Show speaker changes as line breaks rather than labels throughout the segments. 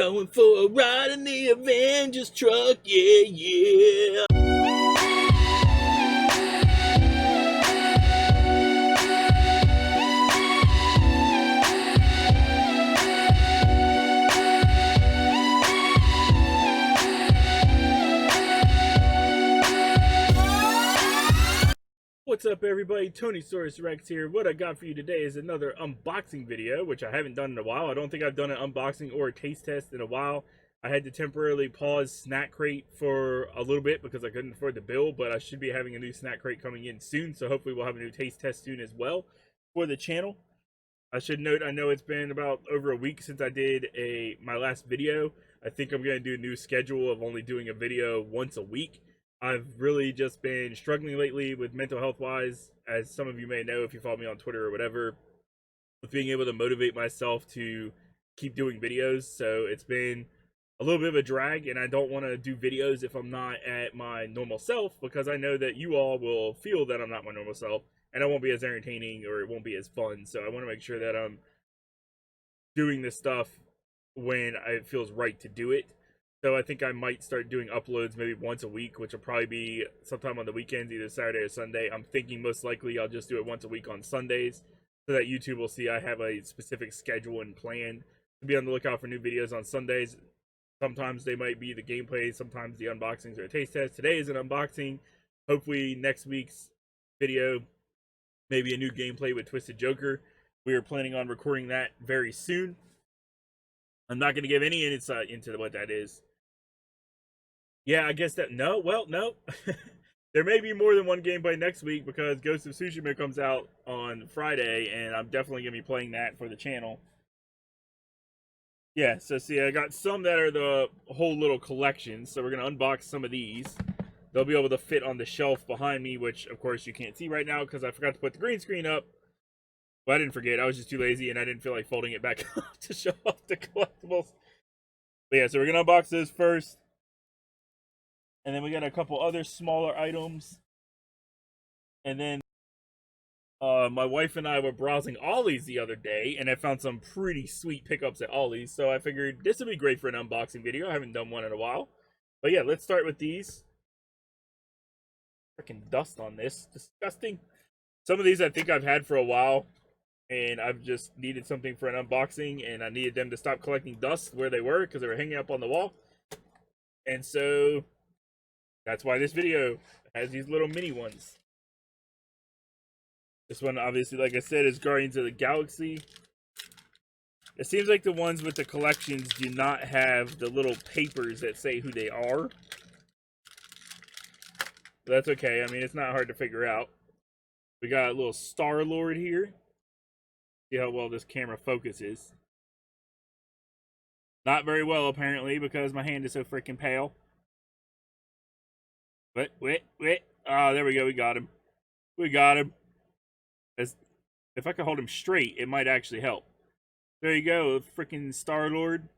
Going for a ride in the Avengers truck, yeah, yeah. What's up, everybody? Tony Saurus Rex here. What I got for you today is another unboxing video, which I haven't done in a while. I don't think I've done an unboxing or a taste test in a while. I had to temporarily pause Snack Crate for a little bit because I couldn't afford the bill, but I should be having a new Snack Crate coming in soon, so hopefully we'll have a new taste test soon as well for the channel. I should note, I know it's been about over a week since I did my last video. I think I'm going to do a new schedule of only doing a video once a week. I've really just been struggling lately with mental health wise, as some of you may know if you follow me on Twitter or whatever, with being able to motivate myself to keep doing videos. So it's been a little bit of a drag, and I don't want to do videos if I'm not at my normal self, because I know that you all will feel that I'm not my normal self, and I won't be as entertaining or it won't be as fun. So I want to make sure that I'm doing this stuff when it feels right to do it. So I think I might start doing uploads maybe once a week, which will probably be sometime on the weekends, either Saturday or Sunday. I'm thinking most likely I'll just do it once a week on Sundays, so that YouTube will see I have a specific schedule and plan to be on the lookout for new videos on Sundays. Sometimes they might be the gameplay, sometimes the unboxings or a taste test. Today is an unboxing. Hopefully next week's video, maybe a new gameplay with Twisted Joker. We are planning on recording that very soon. I'm not going to give any insight into what that is. Yeah, I guess that, no. There may be more than one gameplay next week because Ghost of Tsushima comes out on Friday, and I'm definitely going to be playing that for the channel. Yeah, so see, I got some that are the whole little collection, so we're going to unbox some of these. They'll be able to fit on the shelf behind me, which, of course, you can't see right now because I forgot to put the green screen up. Well, I didn't forget. I was just too lazy, and I didn't feel like folding it back up to show off the collectibles. But yeah, so we're going to unbox this first. And then we got a couple other smaller items. And then my wife and I were browsing Ollie's the other day, and I found some pretty sweet pickups at Ollie's. So I figured this would be great for an unboxing video. I haven't done one in a while. But yeah, let's start with these. Freaking dust on this. Disgusting. Some of these I think I've had for a while, and I've just needed something for an unboxing, and I needed them to stop collecting dust where they were because they were hanging up on the wall. And so that's why this video has these little mini ones. This one, obviously, like I said, is Guardians of the Galaxy. It seems like the ones with the collections do not have the little papers that say who they are. But that's okay. I mean, it's not hard to figure out. We got a little Star-Lord here. See how well this camera focuses. Not very well, apparently, because my hand is so freaking pale. Wait. Ah, there we go. We got him. If I could hold him straight, it might actually help. There you go. Freaking Star-Lord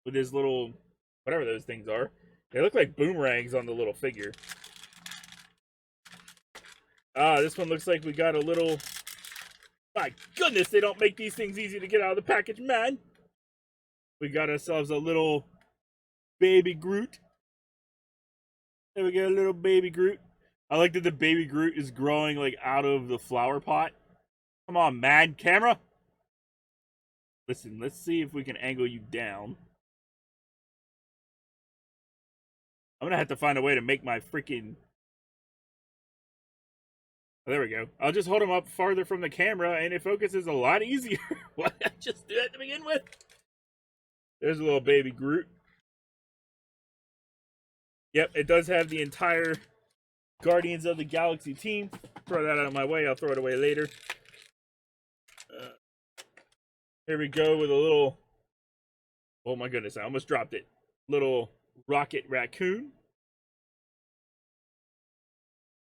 with his little, whatever those things are. They look like boomerangs on the little figure. Ah, this one looks like we got a little, my goodness, they don't make these things easy to get out of the package, man. We got ourselves a little baby Groot. There we go, little baby Groot. I like that the baby Groot is growing like out of the flower pot. Come on, man, camera. Listen, let's see if we can angle you down. I'm gonna have to find a way to make my freaking... Oh, there we go. I'll just hold him up farther from the camera and it focuses a lot easier. Why did I just do that to begin with? There's a little baby Groot. Yep, it does have the entire Guardians of the Galaxy team. Throw that out of my way. I'll throw it away later. Here we go with a little... Oh my goodness, I almost dropped it. Little rocket raccoon.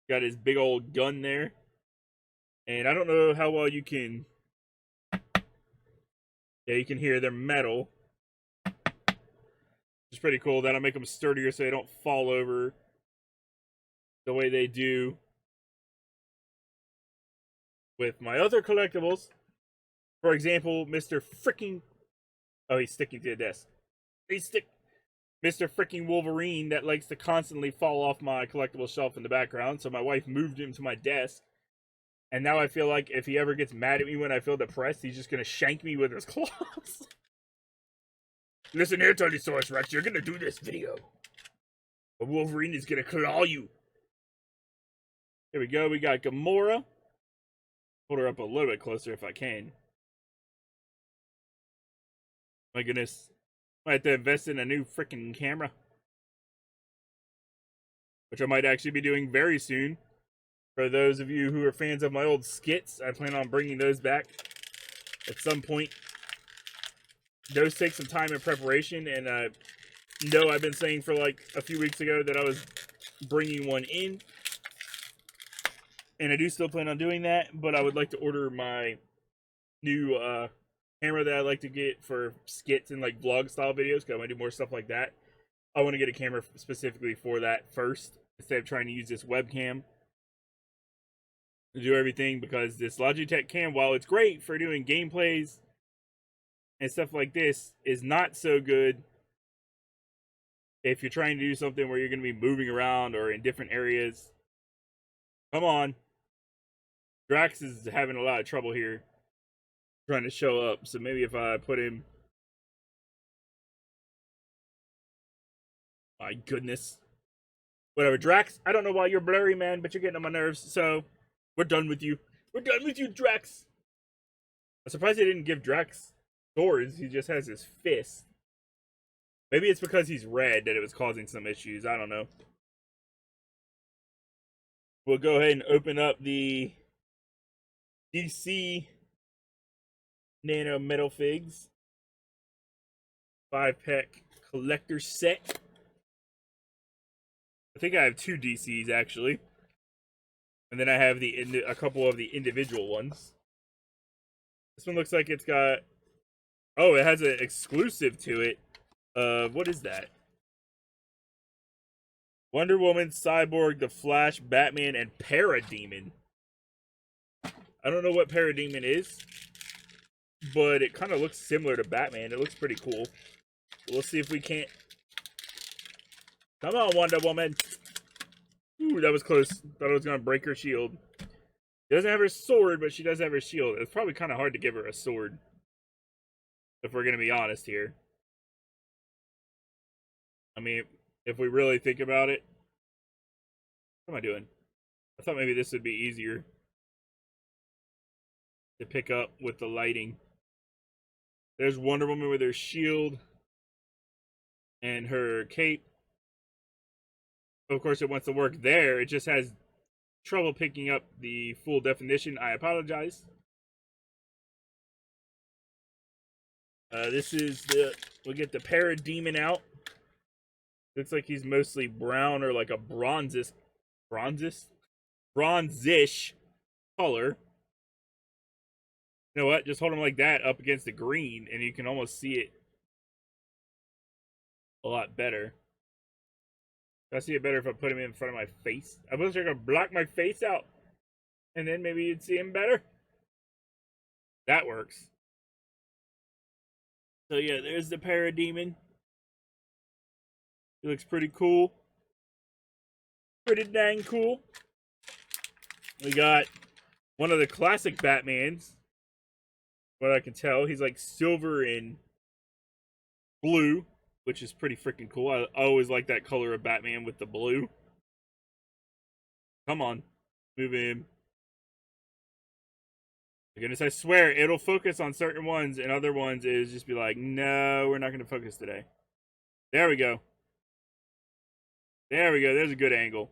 Got his big old gun there. And I don't know how well you can... Yeah, you can hear they're metal. It's pretty cool. That'll make them sturdier so they don't fall over the way they do with my other collectibles. For example, Mr. Freaking... Oh, he's sticking to the desk. They stick Mr. Freaking Wolverine that likes to constantly fall off my collectible shelf in the background. So my wife moved him to my desk. And now I feel like if he ever gets mad at me when I feel depressed, he's just going to shank me with his claws. Listen here, Tyrannosaurus Rex, you're going to do this video. A Wolverine is going to claw you. Here we go. We got Gamora. Hold her up a little bit closer if I can. My goodness. I have to invest in a new freaking camera. Which I might actually be doing very soon. For those of you who are fans of my old skits, I plan on bringing those back at some point. Those take some time and preparation, and no, I've been saying for like a few weeks ago that I was bringing one in. And I do still plan on doing that, but I would like to order my new camera that I like to get for skits and like vlog style videos, because I want to do more stuff like that. I want to get a camera specifically for that first, instead of trying to use this webcam to do everything, because this Logitech cam, while it's great for doing gameplays and stuff like this, is not so good if you're trying to do something where you're going to be moving around or in different areas. Come on. Drax is having a lot of trouble here trying to show up, so maybe if I put him... My goodness. Whatever, Drax, I don't know why you're blurry, man, but you're getting on my nerves, so... We're done with you. We're done with you, Drax. I'm surprised they didn't give Drax swords. He just has his fist. Maybe it's because he's red that it was causing some issues. I don't know. We'll go ahead and open up the DC Nano Metal Figs 5-pack collector set. I think I have 2 DCs actually. And then I have a couple of the individual ones. This one looks like it's got... Oh, it has an exclusive to it. What is that? Wonder Woman, Cyborg, The Flash, Batman, and Parademon. I don't know what Parademon is, but it kind of looks similar to Batman. It looks pretty cool. We'll see if we can't... Come on, Wonder Woman! Ooh, that was close. Thought I was going to break her shield. She doesn't have her sword, but she does have her shield. It's probably kind of hard to give her a sword, if we're going to be honest here. I mean, if we really think about it. What am I doing? I thought maybe this would be easier to pick up with the lighting. There's Wonder Woman with her shield and her cape. Of course, it wants to work there. It just has trouble picking up the full definition. I apologize. This is we'll get the Parademon out. Looks like he's mostly brown or like a bronzish color. You know what? Just hold him like that up against the green and you can almost see it a lot better. I see it better if I put him in front of my face. I was going to block my face out. And then maybe you'd see him better. That works. So yeah, there's the Parademon. He looks pretty cool. Pretty dang cool. We got one of the classic Batmans. What I can tell, he's like silver and blue, which is pretty freaking cool. I always like that color of Batman with the blue. Come on. Move him. My goodness, I swear, it'll focus on certain ones, and other ones is just be like, no, we're not going to focus today. There we go. There we go. There's a good angle.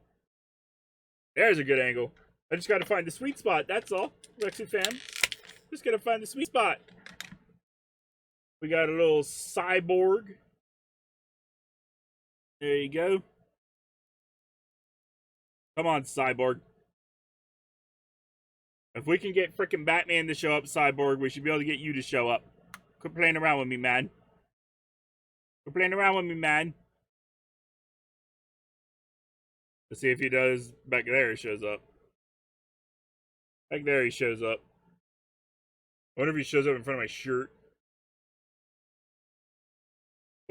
There's a good angle. I just got to find the sweet spot. That's all. Rexy fam. Just got to find the sweet spot. We got a little cyborg. There you go. Come on, Cyborg. If we can get frickin' Batman to show up, Cyborg, we should be able to get you to show up. Quit playing around with me, man. Quit playing around with me, man. Let's see if he does. Back there he shows up. Back there he shows up. I wonder if he shows up in front of my shirt.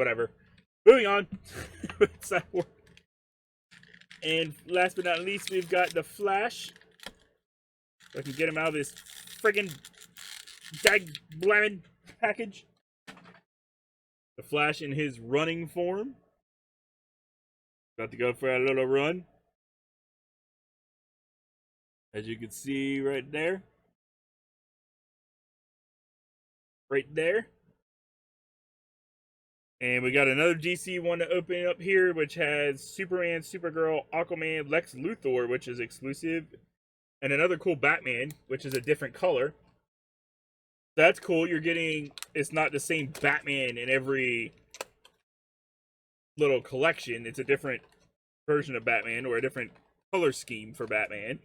whatever. Moving on. And last but not least, we've got the Flash. So I can get him out of this friggin' dag-blamin' package. The Flash in his running form. About to go for a little run. As you can see right there. Right there. And we got another DC one to open up here, which has Superman, Supergirl, Aquaman, Lex Luthor, which is exclusive. And another cool Batman, which is a different color. That's cool. You're getting, it's not the same Batman in every little collection. It's a different version of Batman or a different color scheme for Batman.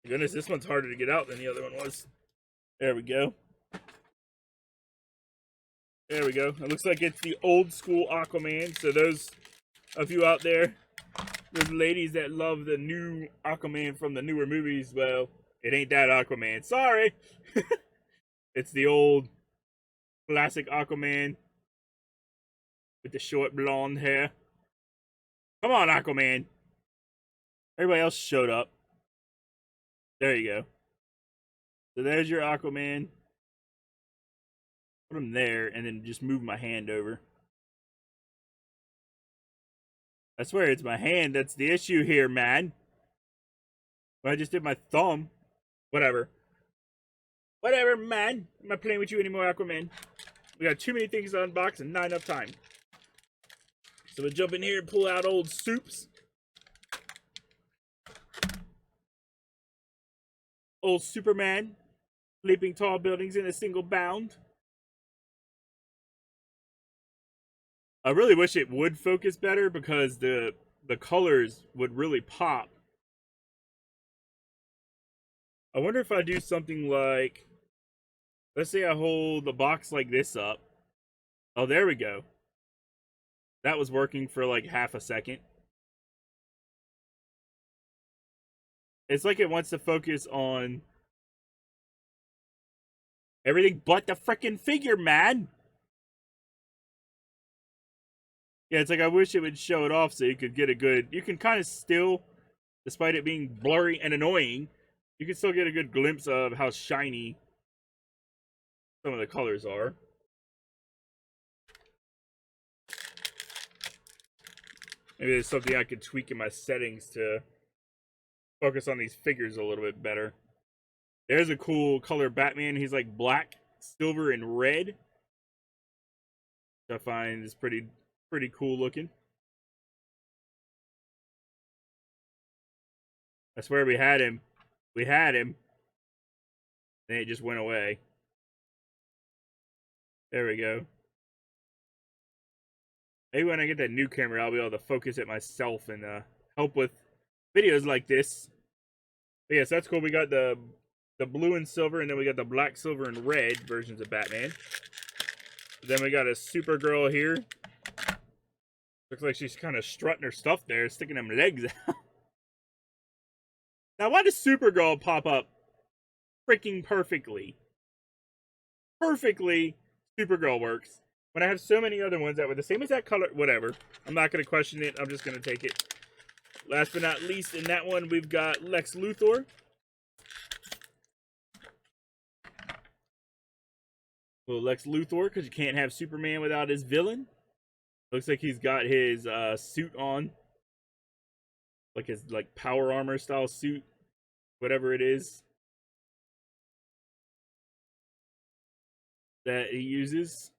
Goodness, this one's harder to get out than the other one was. There we go. There we go. It looks like it's the old school Aquaman. So those of you out there, those ladies that love the new Aquaman from the newer movies, well, it ain't that Aquaman. Sorry. It's the old classic Aquaman with the short blonde hair. Come on, Aquaman. Everybody else showed up. There you go. So there's your Aquaman. Put him there and then just move my hand over. I swear it's my hand that's the issue here, man. But I just did my thumb. Whatever. Whatever, man. I'm not playing with you anymore, Aquaman. We got too many things to unbox and not enough time. So we'll jump in here and pull out old Soups. Old Superman. Leaping tall buildings in a single bound. I really wish it would focus better because the colors would really pop. I wonder if I do something like, let's say I hold the box like this up. Oh, there we go. That was working for like half a second. It's like it wants to focus on everything but the frickin' figure, man. Yeah, it's like I wish it would show it off so you could get a good... You can kind of still, despite it being blurry and annoying, you can still get a good glimpse of how shiny some of the colors are. Maybe there's something I could tweak in my settings to focus on these figures a little bit better. There's a cool color Batman. He's like black, silver, and red. Which I find is pretty cool looking. I swear we had him. We had him. Then it just went away. There we go. Maybe when I get that new camera, I'll be able to focus it myself and help with videos like this. But yes, that's cool. We got the blue and silver, and then we got the black, silver, and red versions of Batman. Then we got a Supergirl here. Looks like she's kind of strutting her stuff there, sticking them legs out. Now, why does Supergirl pop up freaking perfectly? Perfectly, Supergirl works. When I have so many other ones that were the same exact color, whatever. I'm not going to question it. I'm just going to take it. Last but not least, in that one, we've got Lex Luthor. Well, Lex Luthor, because you can't have Superman without his villain. Looks like he's got his suit on. Like his power armor style suit. Whatever it is. That he uses.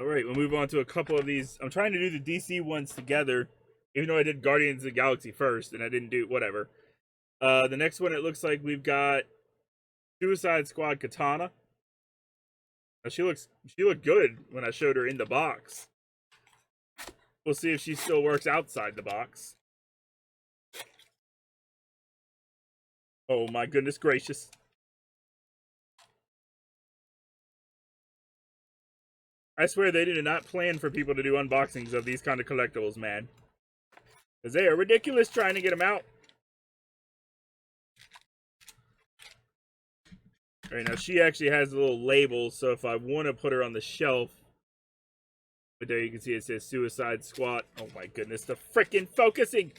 Alright, we'll move on to a couple of these. I'm trying to do the DC ones together. Even though I did Guardians of the Galaxy first. And I didn't do whatever. The next one, it looks like we've got Suicide Squad Katana. She looked good when I showed her in the box. We'll see if she still works outside the box. Oh my goodness gracious. I swear they did not plan for people to do unboxings of these kind of collectibles, man. Because they are ridiculous trying to get them out. All right, now she actually has a little label, so if I want to put her on the shelf, but there you can see it says Suicide Squad. Oh my goodness, the freaking focusing!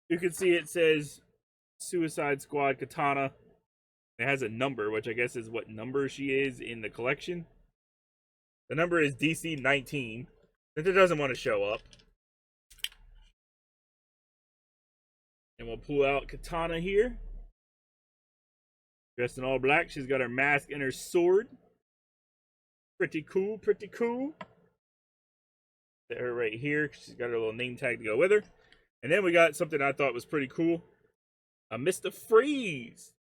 You can see it says Suicide Squad Katana. It has a number, which I guess is what number she is in the collection. The number is DC 19, since it doesn't want to show up. And we'll pull out Katana here. Dressed in all black. She's got her mask and her sword. Pretty cool, pretty cool. Set her right here. She's got her little name tag to go with her. And then we got something I thought was pretty cool. A Mr. Freeze.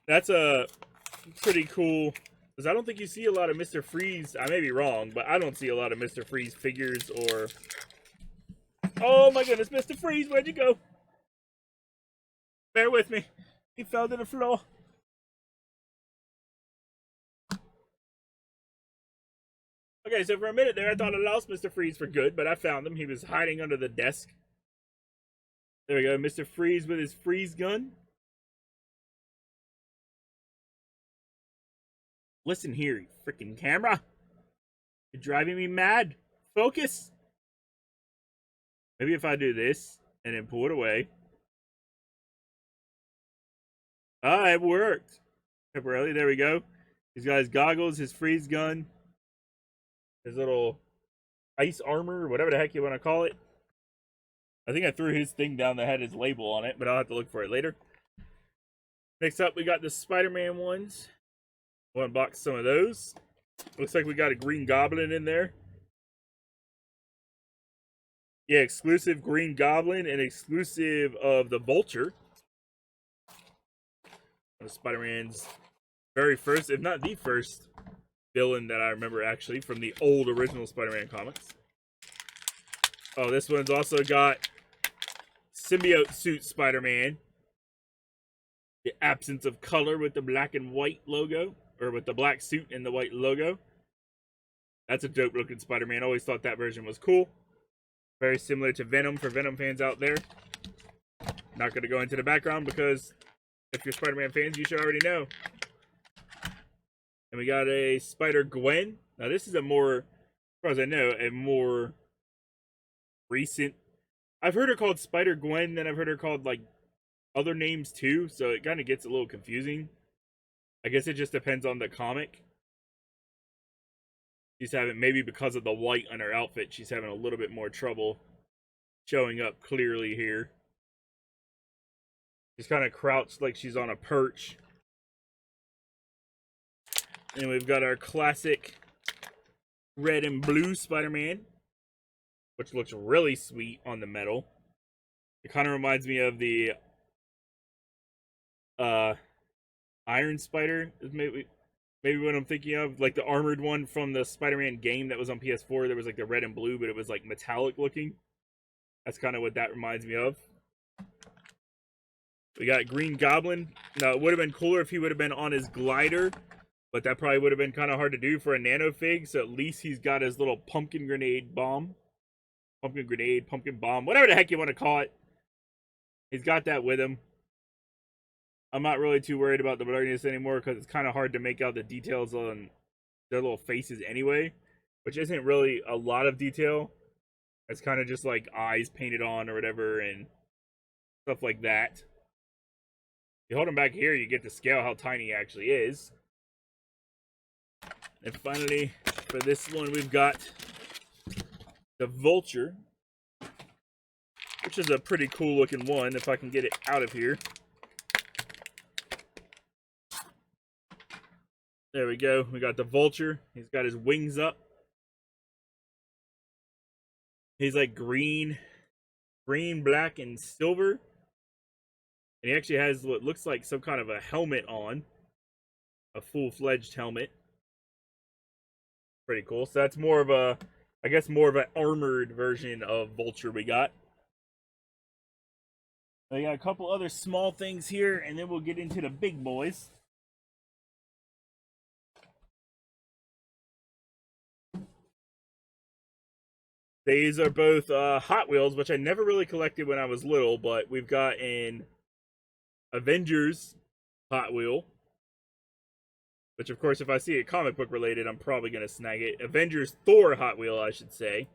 That's a pretty cool, because I don't think you see a lot of Mr. Freeze. I may be wrong, but I don't see a lot of Mr. Freeze figures or... Oh my goodness, Mr. Freeze, where'd you go? Bear with me. He fell to the floor. Okay, so for a minute there, I thought I lost Mr. Freeze for good, but I found him. He was hiding under the desk. There we go, Mr. Freeze with his freeze gun. Listen here, you freaking camera. You're driving me mad. Focus. Maybe if I do this and then pull it away. Ah, it worked. Temporarily, there we go. He's got his goggles, his freeze gun, his little ice armor, whatever the heck you want to call it. I think I threw his thing down that had his label on it, but I'll have to look for it later. Next up, we got the SpiderMan ones. We'll unbox some of those. Looks like we got a Green Goblin in there. Yeah, exclusive Green Goblin and exclusive of the Vulture. One of Spider-Man's very first, if not the first, villain that I remember actually from the old original Spider-Man comics. Oh, this one's also got symbiote suit Spider-Man. The absence of color with the black and white logo, or with the black suit and the white logo. That's a dope looking Spider-Man. Always thought that version was cool. Very similar to Venom for Venom fans out there. Not going to go into the background because if you're Spider-Man fans, you should already know. And we got a Spider-Gwen. Now this is a more, as far as I know, a more recent. I've heard her called Spider-Gwen, then I've heard her called like other names too, so it kind of gets a little confusing. I guess it just depends on the comic. She's having, maybe because of the white on her outfit, she's having a little bit more trouble showing up clearly here. She's kind of crouched like she's on a perch. And we've got our classic red and blue Spider-Man, which looks really sweet on the metal. It kind of reminds me of the Iron Spider, is maybe what I'm thinking of, like the armored one from the Spider-Man game that was on PS4. There was like the red and blue, but it was like metallic looking. That's kind of what that reminds me of. We got Green Goblin. Now, it would have been cooler if he would have been on his glider, but that probably would have been kind of hard to do for a Nano fig, so at least he's got his little pumpkin grenade bomb. Pumpkin grenade, pumpkin bomb, whatever the heck you want to call it. He's got that with him. I'm not really too worried about the blurriness anymore because it's kind of hard to make out the details on their little faces anyway, which isn't really a lot of detail. It's kind of just like eyes painted on or whatever and stuff like that. You hold him back here, you get to scale how tiny he actually is. And finally, for this one, we've got the Vulture, which is a pretty cool looking one if I can get it out of here. There we go. We got the Vulture. He's got his wings up. He's like green, black, and silver. And he actually has what looks like some kind of a helmet on. A full-fledged helmet. Pretty cool. So that's more of a, I guess more of an armored version of Vulture we got. We got a couple other small things here, and then we'll get into the big boys. These are both Hot Wheels, which I never really collected when I was little, but we've got an Avengers Hot Wheel. Which, of course, if I see it comic book related, I'm probably going to snag it. Avengers Thor Hot Wheel, I should say.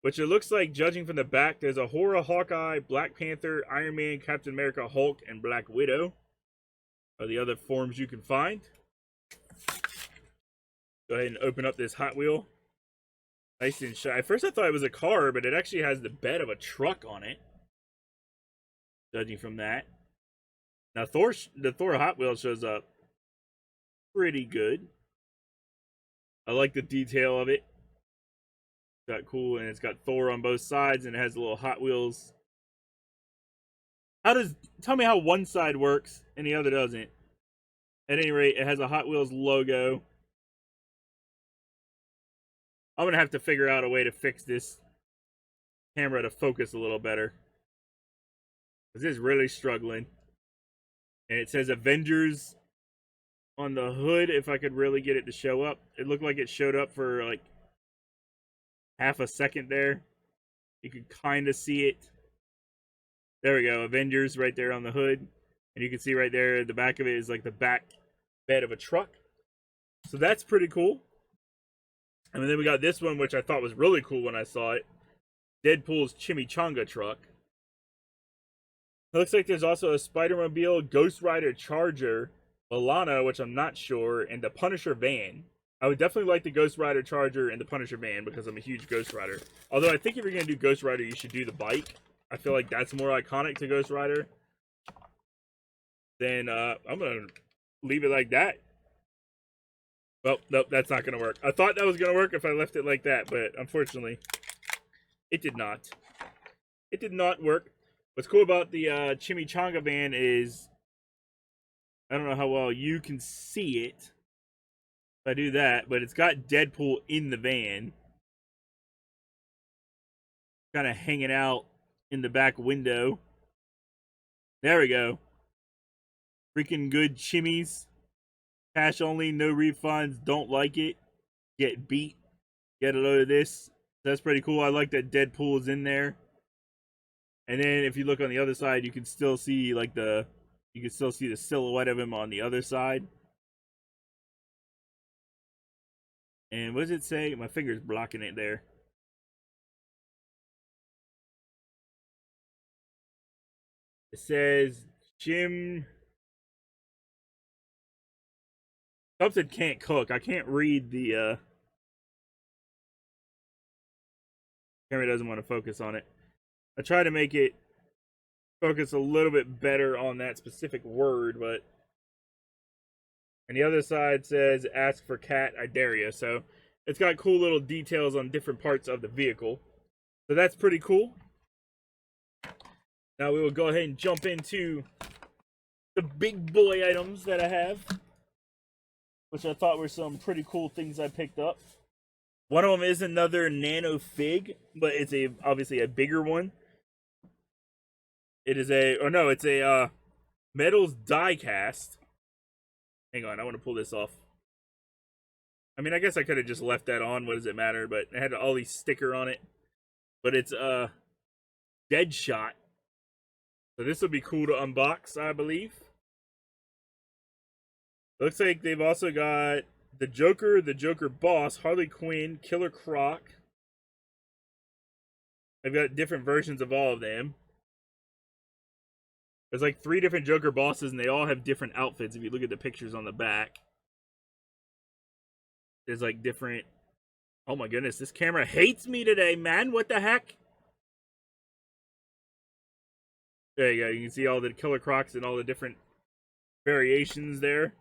Which it looks like, judging from the back, there's a Hora, Hawkeye, Black Panther, Iron Man, Captain America, Hulk, and Black Widow. Are the other forms you can find. Go ahead and open up this Hot Wheel. Nice and shiny. At first I thought it was a car, but it actually has the bed of a truck on it. Judging from that. Now the Thor Hot Wheel shows up pretty good. I like the detail of it. It's got cool, and it's got Thor on both sides, and it has the little Hot Wheels. Tell me how one side works and the other doesn't. At any rate, it has a Hot Wheels logo. I'm gonna have to figure out a way to fix this camera to focus a little better, because it's really struggling. And it says Avengers on the hood, if I could really get it to show up. It looked like it showed up for like half a second there. You could kind of see it. There we go, Avengers right there on the hood. And you can see right there, the back of it is like the back bed of a truck. So that's pretty cool. And then we got this one, which I thought was really cool when I saw it. Deadpool's Chimichanga truck. It looks like there's also a Spider-Mobile, Ghost Rider Charger, Milano, which I'm not sure, and the Punisher van. I would definitely like the Ghost Rider Charger and the Punisher van because I'm a huge Ghost Rider. Although I think if you're going to do Ghost Rider, you should do the bike. I feel like that's more iconic to Ghost Rider. Then I'm going to leave it like that. Well, nope, that's not going to work. I thought that was going to work if I left it like that, but unfortunately, it did not. It did not work. What's cool about the Chimichanga van is, I don't know how well you can see it if I do that, but it's got Deadpool in the van. Kind of hanging out in the back window. There we go. Freaking good chimmies. Cash only, no refunds, don't like it. Get beat. Get a load of this. That's pretty cool. I like that Deadpool is in there. And then if you look on the other side, you can still see like the silhouette of him on the other side. And what does it say? My finger's blocking it there. It says Jim something can't cook. I can't read the camera doesn't want to focus on it. I try to make it focus a little bit better on that specific word, but and the other side says ask for cat, I dare you. So it's got cool little details on different parts of the vehicle. So that's pretty cool. Now we will go ahead and jump into the big boy items that I have, which I thought were some pretty cool things I picked up. One of them is another Nano Fig, but it's obviously a bigger one. It is it's a Metals Diecast. Hang on, I want to pull this off. I mean, I guess I could have just left that on. What does it matter? But it had an Ollie sticker on it. But it's Deadshot. So this will be cool to unbox, I believe. Looks like they've also got the Joker Boss, Harley Quinn, Killer Croc. They've got different versions of all of them. There's like 3 different Joker bosses, and they all have different outfits. If you look at the pictures on the back, there's like different. Oh my goodness, this camera hates me today, man. What the heck? There you go. You can see all the Killer Crocs and all the different variations there.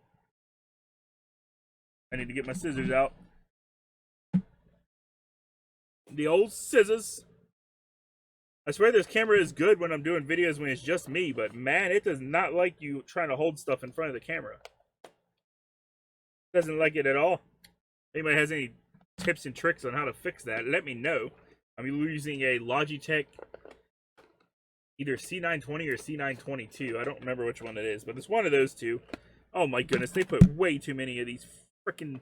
I need to get my scissors out. The old scissors. I swear this camera is good when I'm doing videos when it's just me, but man, it does not like you trying to hold stuff in front of the camera. It doesn't like it at all. If anybody has any tips and tricks on how to fix that, let me know. I'm using a Logitech either C920 or C922. I don't remember which one it is, but it's one of those two. Oh my goodness, they put way too many of these freaking...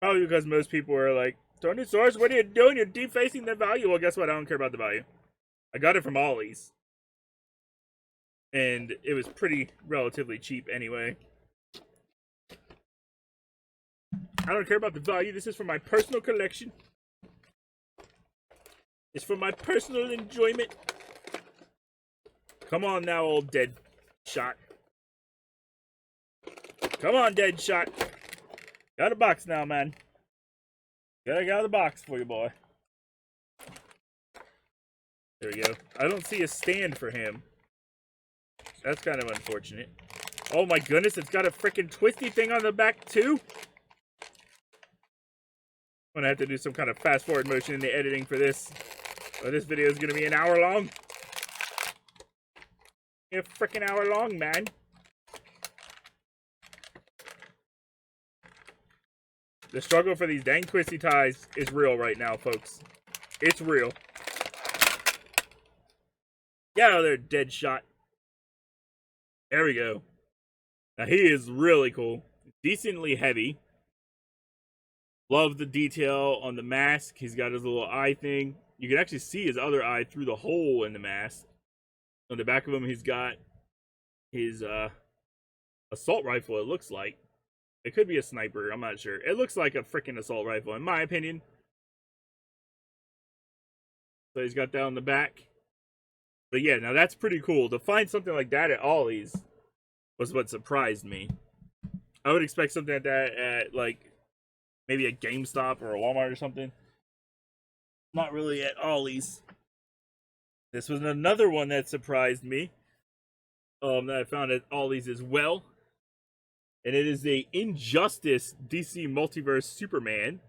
Probably because most people are like, Tony Source, what are you doing? You're defacing the value. Well, guess what? I don't care about the value. I got it from Ollie's. and it was pretty relatively cheap anyway. I don't care about the value. This is for my personal collection. It's for my personal enjoyment. Come on now, old Deadshot. Come on, Deadshot. Got a box now, man. Gotta get out of the box for you, boy. There we go. I don't see a stand for him. That's kind of unfortunate. Oh my goodness, it's got a freaking twisty thing on the back, too? I'm gonna have to do some kind of fast forward motion in the editing for this. Oh, this video is gonna be an hour long. A freaking hour long, man. The struggle for these dang twisty ties is real right now, folks. It's real. Get out of there, Deadshot. There we go. Now, he is really cool. Decently heavy. Love the detail on the mask. He's got his little eye thing. You can actually see his other eye through the hole in the mask. On the back of him, he's got his assault rifle, it looks like. It could be a sniper, I'm not sure. It looks like a freaking assault rifle, in my opinion. So he's got that on the back. But yeah, now that's pretty cool. To find something like that at Ollie's was what surprised me. I would expect something like that at, like, maybe a GameStop or a Walmart or something. Not really at Ollie's. This was another one that surprised me. That I found at Ollie's as well. And it is the Injustice DC Multiverse Superman.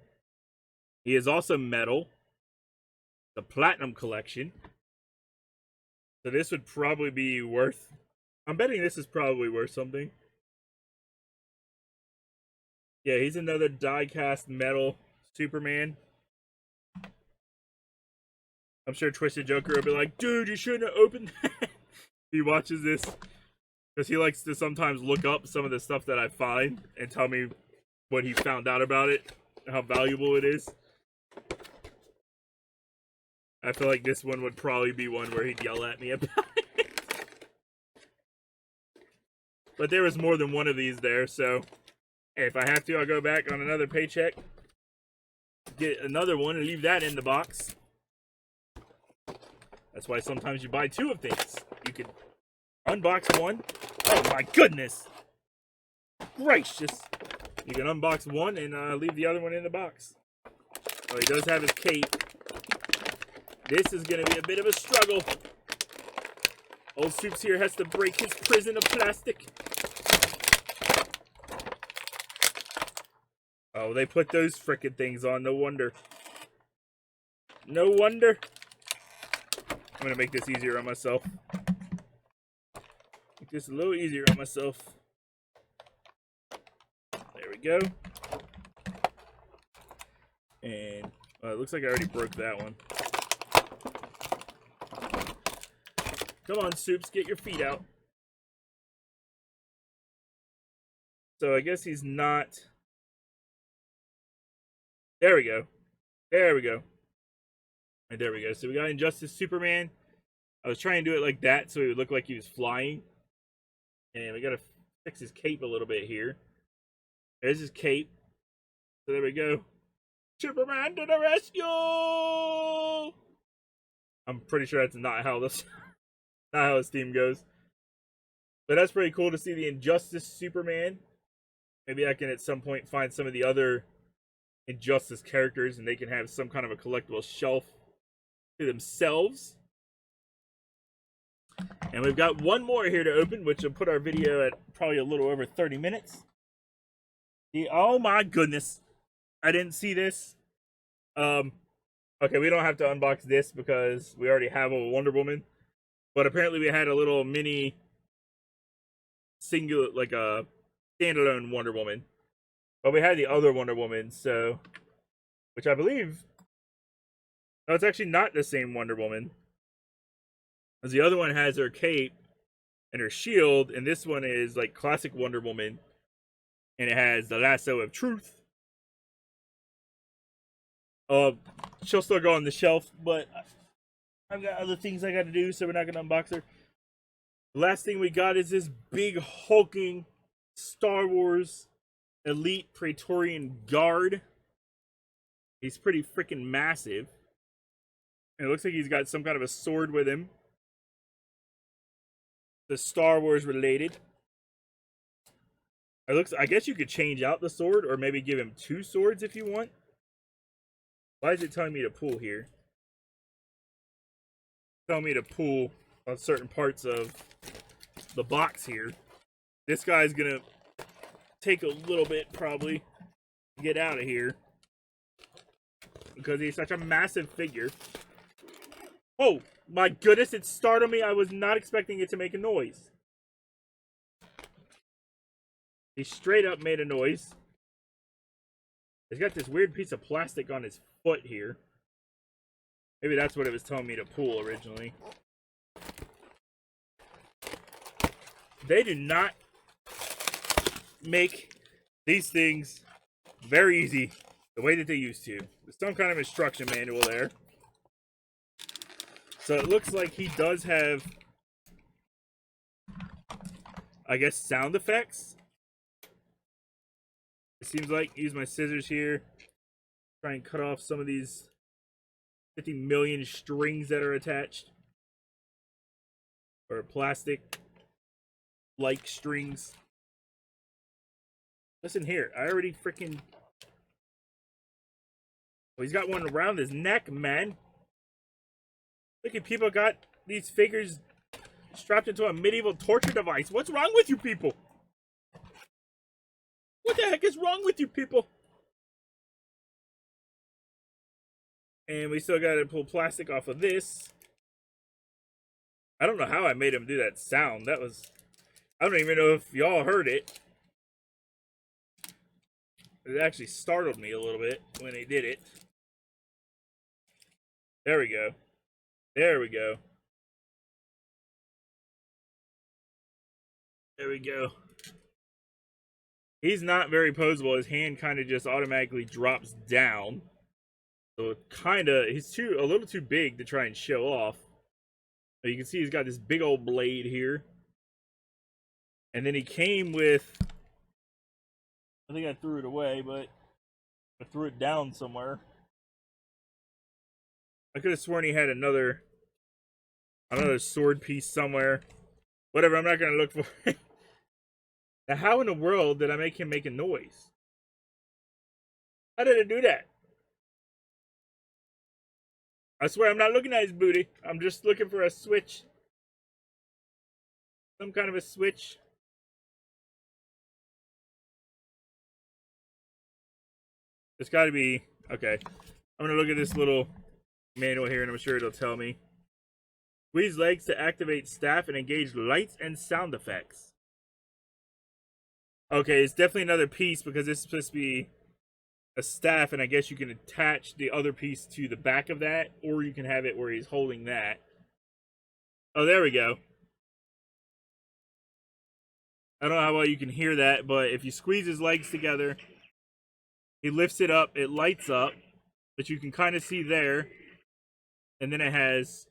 He is also metal. The Platinum Collection. So this would probably be worth... I'm betting this is probably worth something. Yeah, he's another die-cast metal Superman. I'm sure Twisted Joker will be like, dude, you shouldn't have opened that. He watches this. Because he likes to sometimes look up some of the stuff that I find and tell me what he found out about it, how valuable it is. I feel like this one would probably be one where he'd yell at me about it. But there was more than one of these there, so hey, if I have to, I'll go back on another paycheck, get another one, and leave that in the box. That's why sometimes you buy two of things. You can unbox one. Oh my goodness! Gracious! You can unbox one and leave the other one in the box. Oh, he does have his cape. This is going to be a bit of a struggle. Old Soups here has to break his prison of plastic. Oh, they put those frickin' things on. No wonder. No wonder. I'm going to make this easier on myself. Make this a little easier on myself. There we go. And it looks like I already broke that one. Come on, Soups, get your feet out. So I guess he's not... There we go. There we go. Right, there we go. So we got Injustice Superman. I was trying to do it like that so he would look like he was flying. And we got to fix his cape a little bit here. There's his cape. So there we go. Superman to the rescue! I'm pretty sure that's not how this... not how his theme goes. But that's pretty cool to see the Injustice Superman. Maybe I can at some point find some of the other Injustice characters and they can have some kind of a collectible shelf to themselves. And we've got one more here to open, which will put our video at probably a little over 30 minutes. Oh my goodness. I didn't see this. Okay, we don't have to unbox this because we already have a Wonder Woman. But apparently we had a little mini singular, like a standalone Wonder Woman. But we had the other Wonder Woman, so... Which I believe... No, it's actually not the same Wonder Woman. Because the other one has her cape and her shield, and this one is like classic Wonder Woman. And it has the lasso of truth. She'll still go on the shelf, but I've got other things I got to do, so we're not going to unbox her. The last thing we got is this big hulking Star Wars Elite Praetorian Guard. He's pretty freaking massive. And it looks like he's got some kind of a sword with him. The Star Wars related. I guess you could change out the sword or maybe give him 2 swords if you want. Why is it telling me to pull here? It's telling me to pull on certain parts of the box here. This guy's gonna take a little bit probably to get out of here because he's such a massive figure. Oh my goodness, it startled me. I was not expecting it to make a noise. He straight up made a noise. He's got this weird piece of plastic on his foot here. Maybe that's what it was telling me to pull originally. They do not make these things very easy the way that they used to. There's some kind of instruction manual there. So it looks like he does have, I guess, sound effects. It seems like, use my scissors here, try and cut off some of these 50 million strings that are attached. Or plastic-like strings. Listen here, I already freaking... Oh, he's got one around his neck, man. Look at people got these figures strapped into a medieval torture device. What's wrong with you people? What the heck is wrong with you people? And we still got to pull plastic off of this. I don't know how I made him do that sound. That was... I don't even know if y'all heard it. It actually startled me a little bit when he did it. There we go. There we go. There we go. He's not very posable. His hand kind of just automatically drops down. So he's a little too big to try and show off. But you can see he's got this big old blade here. And then he came with, I think I threw it away, but I threw it down somewhere. I could have sworn he had another sword piece somewhere. Whatever, I'm not going to look for it. Now, how in the world did I make him make a noise? How did I do that? I swear, I'm not looking at his booty. I'm just looking for a switch. Some kind of a switch. It's got to be... Okay. I'm going to look at this little manual here, and I'm sure it'll tell me. Squeeze legs to activate staff and engage lights and sound effects. Okay, it's definitely another piece because this is supposed to be a staff, and I guess you can attach the other piece to the back of that, or you can have it where he's holding that. Oh, there we go. I don't know how well you can hear that, but if you squeeze his legs together, he lifts it up, it lights up, but you can kind of see there. And then it has,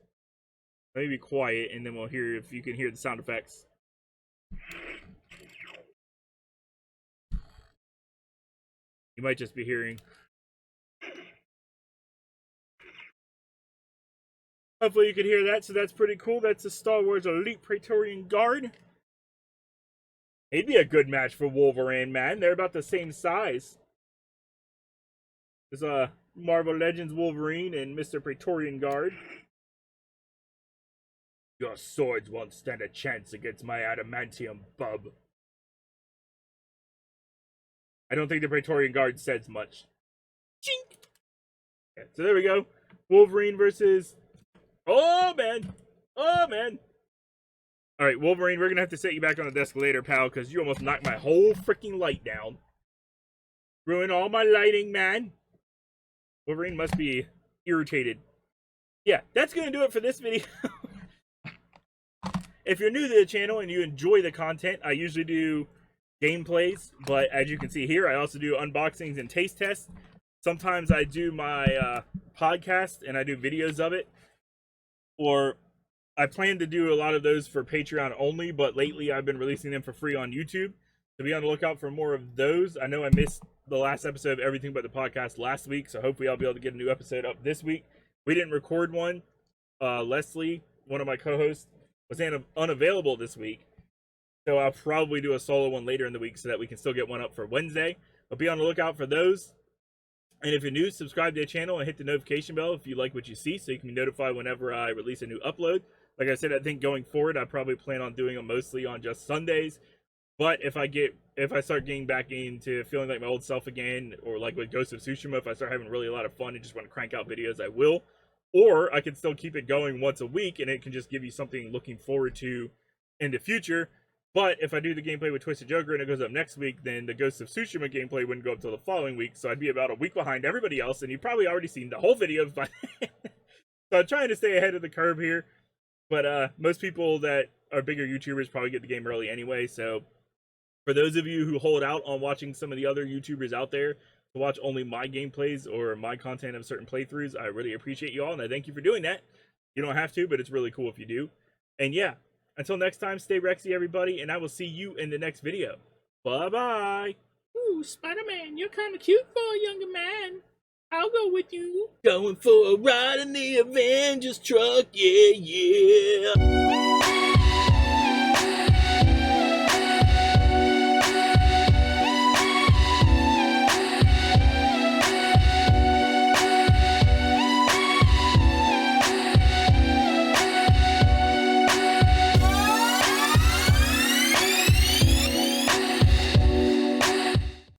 maybe quiet, and then we'll hear if you can hear the sound effects. You might just be hearing. Hopefully you can hear that, so that's pretty cool. That's a Star Wars Elite Praetorian Guard. He'd be a good match for Wolverine, man. They're about the same size. There's a Marvel Legends Wolverine and Mr. Praetorian Guard. Your swords won't stand a chance against my adamantium, bub. I don't think the Praetorian Guard says much. Chink! Okay, so there we go. Wolverine versus... Oh, man! Oh, man! Alright, Wolverine, we're gonna have to set you back on the desk later, pal, because you almost knocked my whole freaking light down. Ruined all my lighting, man. Wolverine must be irritated. Yeah, that's gonna do it for this video. If you're new to the channel and you enjoy the content, I usually do gameplays, but as you can see here, I also do unboxings and taste tests. Sometimes I do my podcast and I do videos of it, or I plan to do a lot of those for Patreon only, but lately I've been releasing them for free on YouTube. So be on the lookout for more of those. I know I missed the last episode of Everything But the Podcast last week, so hopefully I'll be able to get a new episode up this week. We didn't record one. Leslie, one of my co-hosts, was unavailable this week, so I'll probably do a solo one later in the week so that we can still get one up for Wednesday. But be on the lookout for those. And if you're new, subscribe to the channel and hit the notification bell if you like what you see, so you can be notified whenever I release a new upload. Like I said, I think going forward, I probably plan on doing them mostly on just Sundays. But if I start getting back into feeling like my old self again, or like with Ghost of Tsushima, if I start having really a lot of fun and just want to crank out videos, I will. Or I can still keep it going once a week, and it can just give you something looking forward to in the future. But if I do the gameplay with Twisted Joker and it goes up next week, then the Ghost of Tsushima gameplay wouldn't go up till the following week, so I'd be about a week behind everybody else, and you've probably already seen the whole video by So I'm trying to stay ahead of the curve here. But most people that are bigger YouTubers probably get the game early anyway, so for those of you who hold out on watching some of the other YouTubers out there to watch only my gameplays or my content of certain playthroughs, I really appreciate you all, and I thank you for doing that. You don't have to, but it's really cool if you do. And yeah, until next time, stay Rexy, everybody, and I will see you in the next video. Bye-bye!
Ooh, Spider-Man, you're kind of cute for a younger man. I'll go with you.
Going for a ride in the Avengers truck, yeah, yeah!